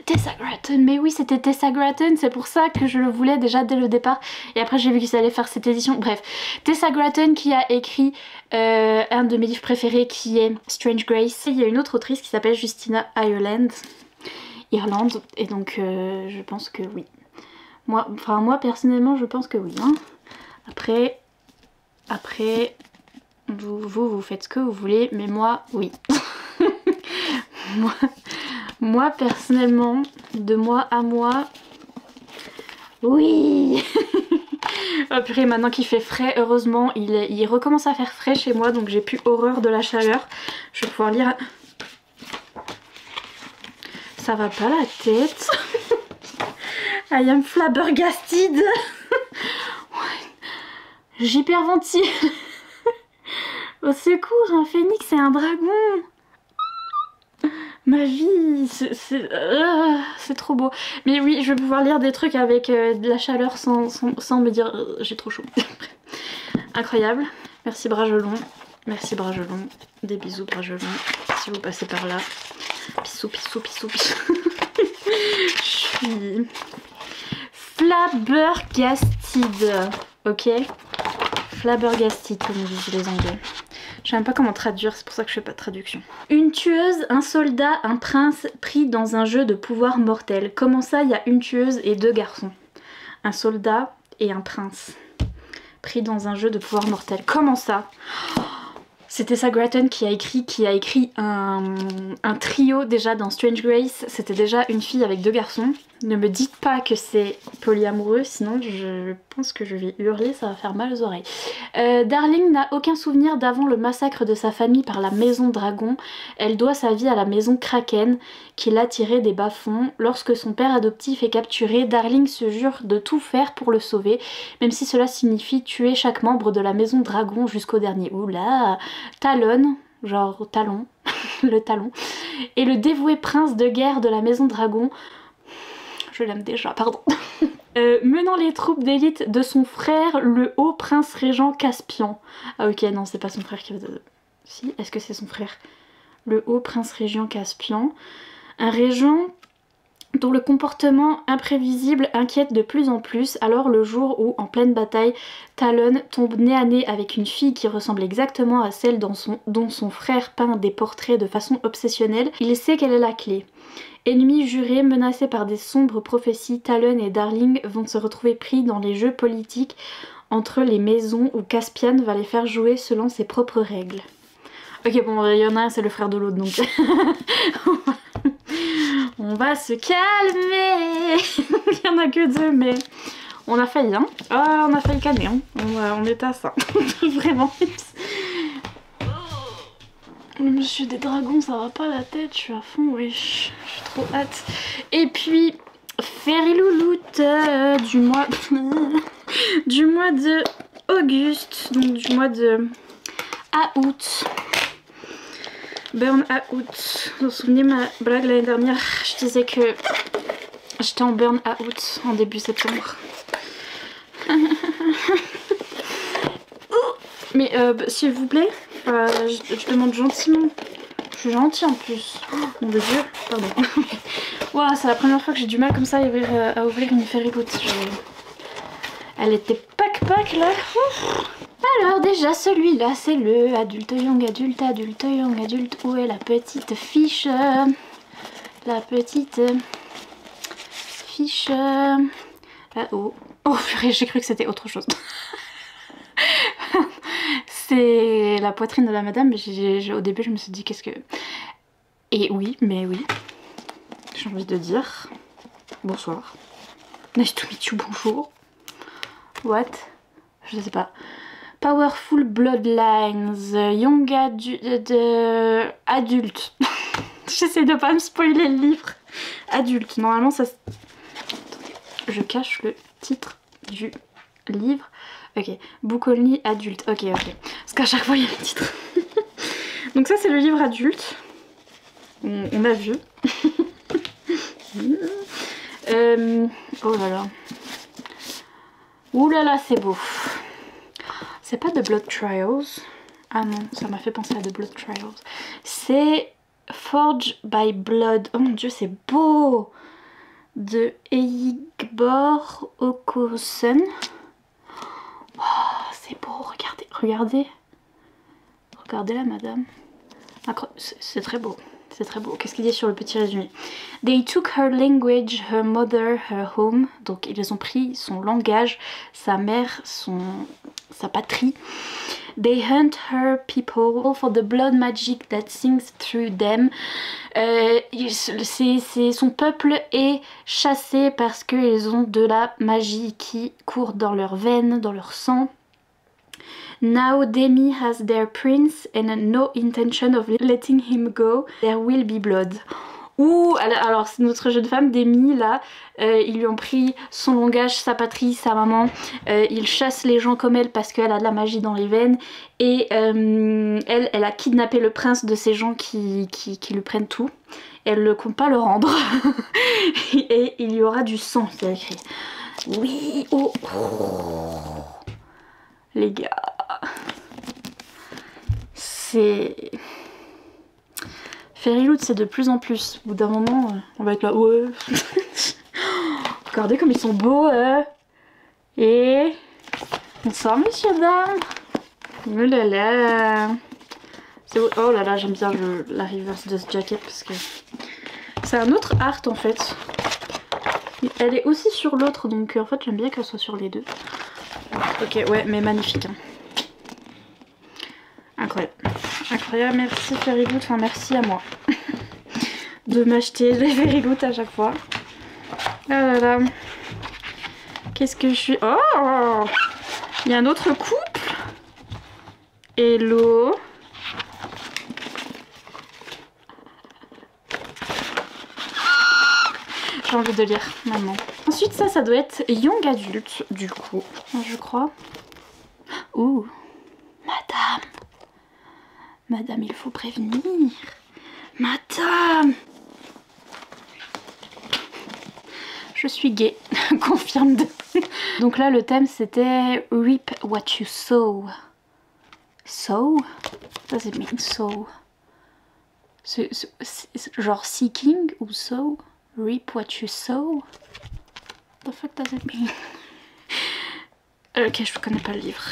Tessa Gratton. Mais oui, c'était Tessa Gratton, c'est pour ça que je le voulais déjà dès le départ. Et après j'ai vu qu'ils allaient faire cette édition. Bref, Tessa Gratton qui a écrit un de mes livres préférés qui est Strange Grace. Il y a une autre autrice qui s'appelle Justina Irlande, et donc je pense que oui. Moi personnellement je pense que oui. Hein. Après vous faites ce que vous voulez, mais moi oui. moi personnellement, de moi à moi, oui. Oh purée, maintenant qu'il fait frais, heureusement, il recommence à faire frais chez moi, donc j'ai plus horreur de la chaleur. Je vais pouvoir lire... Ça va pas la tête. I am flabbergasted. J'hyperventile. Au secours, un phénix et un dragon. Ma vie, c'est trop beau. Mais oui, je vais pouvoir lire des trucs avec de la chaleur sans me dire j'ai trop chaud. Incroyable. Merci Bragelonne. Merci Bragelonne. Des bisous Bragelonne. Si vous passez par là. Pissou, pissou, pissou, pissou. Je suis flabbergasted. Ok? Flabbergasted comme disent les Anglais. Je sais même pas comment traduire, c'est pour ça que je fais pas de traduction. Une tueuse, un soldat, un prince pris dans un jeu de pouvoir mortel. Comment ça, il y a une tueuse et deux garçons? Un soldat et un prince pris dans un jeu de pouvoir mortel. Comment ça? C'était Tessa Gratton qui a écrit un trio déjà dans Strange Grace. C'était déjà une fille avec deux garçons. Ne me dites pas que c'est polyamoureux, sinon je pense que je vais hurler, ça va faire mal aux oreilles. Darling n'a aucun souvenir d'avant le massacre de sa famille par la maison Dragon. Elle doit sa vie à la maison Kraken qui l'a tirée des bas-fonds. Lorsque son père adoptif est capturé, Darling se jure de tout faire pour le sauver, même si cela signifie tuer chaque membre de la maison Dragon jusqu'au dernier. Oula, Talon, genre talon, le talon, et le dévoué prince de guerre de la maison Dragon. Je l'aime déjà, pardon. Menant les troupes d'élite de son frère, le haut prince régent Caspian. Ah ok, non, c'est pas son frère qui va... Si, est-ce que c'est son frère? Le haut prince régent Caspian. Un régent dont le comportement imprévisible inquiète de plus en plus. Alors le jour où, en pleine bataille, Talon tombe nez à nez avec une fille qui ressemble exactement à celle dont son frère peint des portraits de façon obsessionnelle, il sait quelle est la clé. Ennemis jurés, menacés par des sombres prophéties, Talon et Darling vont se retrouver pris dans les jeux politiques entre les maisons où Caspian va les faire jouer selon ses propres règles. Ok, bon, il y en a un, c'est le frère de l'autre, donc... on va se calmer. Il n'y en a que deux, mais on a failli, hein. Ah, on a failli calmer, hein. On était à ça. Vraiment. Le monsieur des dragons, ça va pas la tête, je suis à fond, wesh. J'ai trop hâte. Et puis, Fairy Louloute du mois de Auguste, donc du mois de août. Burn out. Vous vous souvenez ma blague l'année dernière? Je disais que j'étais en burn out en début septembre. Mais s'il vous plaît, je demande gentiment. Je suis gentille en plus. Oh, mon Dieu, pardon. Wow, c'est la première fois que j'ai du mal comme ça à ouvrir une Fairy Louloute. Elle était pack là. Ouf. Alors déjà celui-là c'est le adulte young, adulte young, adulte. Où est la petite fiche? La petite fiche. Oh, oh purée, j'ai cru que c'était autre chose. C'est la poitrine de la madame, mais au début je me suis dit qu'est-ce que... Et oui, mais oui. J'ai envie de dire bonsoir. Nice to meet you, bonjour. What? Je sais pas. Powerful Bloodlines, Young adulte. J'essaie de pas me spoiler le livre. Adulte, normalement ça... Je cache le titre du livre. Ok, Book Only adulte. Ok. Parce qu'à chaque fois il y a le titre. Donc ça c'est le livre adulte. On a vu. Oh là là. Ouh là là, c'est beau. C'est pas The Blood Trials. Ah non, ça m'a fait penser à The Blood Trials. C'est Forge by Blood. Oh mon dieu, c'est beau. De Eigbor Okosen. Oh, c'est beau, regardez, regardez. Regardez là, madame. C'est très beau. C'est très beau. Qu'est-ce qu'il dit sur le petit résumé? They took her language, her mother, her home. Donc ils ont pris son langage, sa mère, sa patrie. They hunt her people for the blood magic that sings through them. Son peuple est chassé parce qu'ils ont de la magie qui court dans leurs veines, dans leur sang. Now Demi has their prince and no intention of letting him go. There will be blood. Ouh, alors c'est notre jeune femme Demi là, ils lui ont pris son langage, sa patrie, sa maman. Il chasse les gens comme elle parce qu'elle a de la magie dans les veines. Et elle a kidnappé le prince de ces gens qui lui prennent tout. Elle ne compte pas le rendre. Et il y aura du sang, c'est écrit. Oui, oh. Les gars, c'est... Fairy Louloute, c'est de plus en plus. Au bout d'un moment, on va être là, ouais. Regardez comme ils sont beaux, Et... Bonsoir, messieurs, dames. Oh là là. Oh là là, j'aime bien la reverse de ce jacket parce que... C'est un autre art, en fait. Elle est aussi sur l'autre, donc en fait, j'aime bien qu'elle soit sur les deux. Ok, ouais, mais magnifique. Hein. Incroyable. Incroyable, merci Fairy Louloute, enfin merci à moi de m'acheter les Fairy Louloute à chaque fois. Ah là là. Qu'est-ce que je suis... Oh, il y a un autre couple. Hello. J'ai envie de lire, maman. Ensuite, ça doit être Young Adulte, du coup, je crois. Ouh, madame. Madame, il faut prévenir. Madame. Je suis gay. confirme de... Donc là le thème c'était Reap what you sow. Sow? What does it mean sow? C'est genre seeking ou sow? Reap what you sow? What the fuck does it mean? Ok, je connais pas le livre.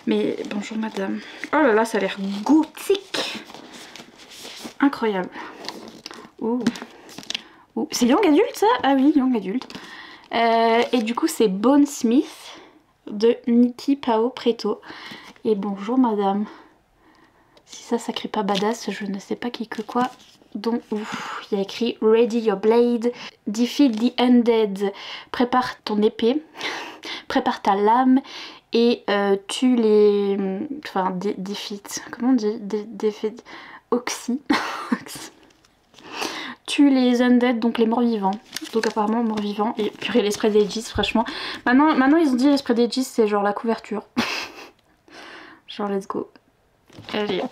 Mais bonjour madame. Oh là là, ça a l'air gothique. Incroyable. Ouh. Ouh. C'est Young Adult ça? Ah oui, Young Adult. Et du coup c'est Bone Smith de Nikki Pao Preto. Et bonjour madame. Si ça crie pas badass, je ne sais pas qui que quoi. Donc ouf, il y a écrit Ready your blade, defeat the undead, prépare ton épée, prépare ta lame et tue les... Enfin, defeat, comment on dit? Defeat... Oxy. Tue les undead, donc les morts vivants. Donc apparemment morts vivants. Et purée, les spread ages, franchement. Maintenant ils ont dit les spread ages, c'est genre la couverture. Genre let's go. Allez.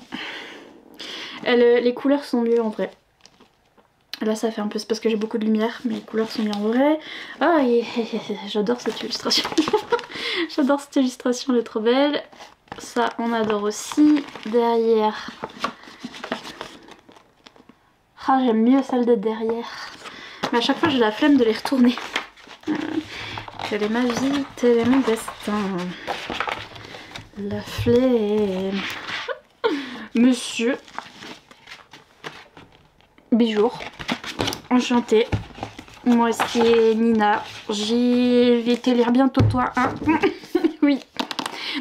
Les couleurs sont mieux en vrai. Là ça fait un peu, c'est parce que j'ai beaucoup de lumière, mais les couleurs sont mieux en vrai. Ah, j'adore cette illustration. J'adore cette illustration, elle est trop belle. Ça on adore aussi. Derrière. Ah, j'aime mieux celle de derrière. Mais à chaque fois j'ai la flemme de les retourner. Telle est ma vie, tel est mon destin. La flemme. Monsieur Bijour. Enchantée. Moi c'est Nina. Je vais te lire bientôt toi. Hein. Oui.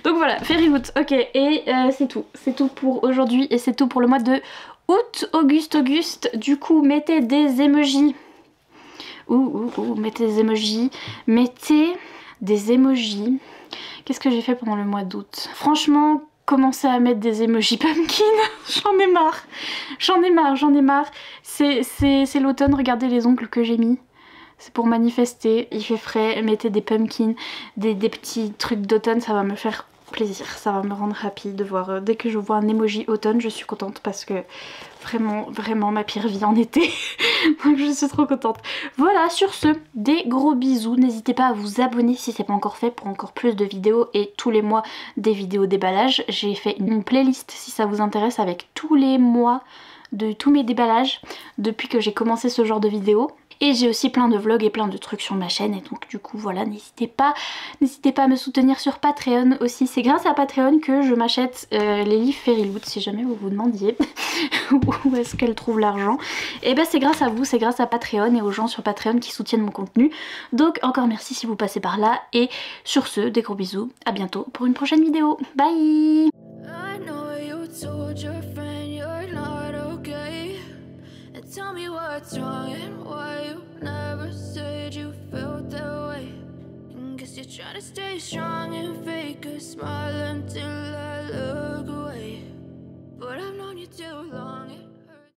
Donc voilà, Fairyloot. Ok, et c'est tout. C'est tout pour aujourd'hui et c'est tout pour le mois de août. Auguste. Du coup, mettez des emojis. Mettez des emojis. Mettez des emojis. Qu'est-ce que j'ai fait pendant le mois d'août? Franchement, commencez à mettre des emojis pumpkin. J'en ai marre. J'en ai marre. C'est l'automne, regardez les ongles que j'ai mis. C'est pour manifester, il fait frais, mettez des pumpkins, des petits trucs d'automne, ça va me faire plaisir. Ça va me rendre happy de voir, dès que je vois un emoji automne, je suis contente parce que vraiment ma pire vie en été. Donc je suis trop contente. Voilà, sur ce, des gros bisous. N'hésitez pas à vous abonner si c'est pas encore fait pour encore plus de vidéos et tous les mois des vidéos déballage. J'ai fait une playlist si ça vous intéresse avec tous les mois de tous mes déballages depuis que j'ai commencé ce genre de vidéos. Et j'ai aussi plein de vlogs et plein de trucs sur ma chaîne et donc du coup voilà, n'hésitez pas à me soutenir sur Patreon aussi. C'est grâce à Patreon que je m'achète les livres Fairyloot si jamais vous vous demandiez où est-ce qu'elle trouve l'argent. Et ben c'est grâce à vous, c'est grâce à Patreon et aux gens sur Patreon qui soutiennent mon contenu. Donc encore merci si vous passez par là et sur ce, des gros bisous, à bientôt pour une prochaine vidéo. Bye. Tell me what's wrong and why you never said you felt that way. And guess you're trying to stay strong and fake a smile until I look away. But I've known you too long.